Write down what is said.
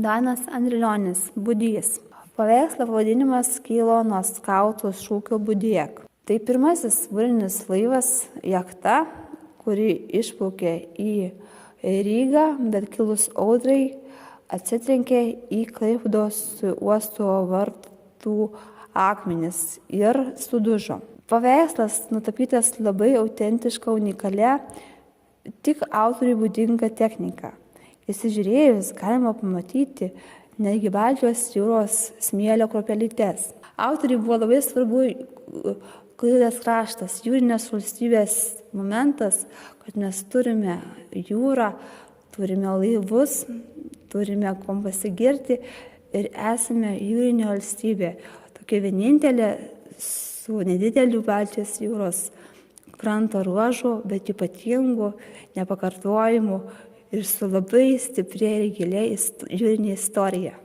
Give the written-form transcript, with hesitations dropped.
Danas Andrilionis, Budys. Paveikslo pavadinimas kilo nuo skautų šūkio Budėk. Tai pirmasis jūrinis laivas jachta, kuri išplaukė į Rygą, bet kilus audrai atsitrenkė į Klaipėdos uosto vartų akmenis ir sudužo. Paveikslas nutapytas labai autentiška, unikalia, tik autoriui būdinga technika. Įsižiūrėjus galima pamatyti netgi Baltijos jūros smėlio kruopelytes. Autoriui buvo labai svarbu Klaipėdos kraštas, jūrinės valstybės momentas, kad mes turime jūrą, turime laivus, turime kuom pasigirti ir esame jūrinė valstybė. Tokia vienintelė su nedideliu Baltijos jūros kranto ruožu, bet ypatingu, nepakartojimu ir su labai stipria ir gilia jūrinė istorija.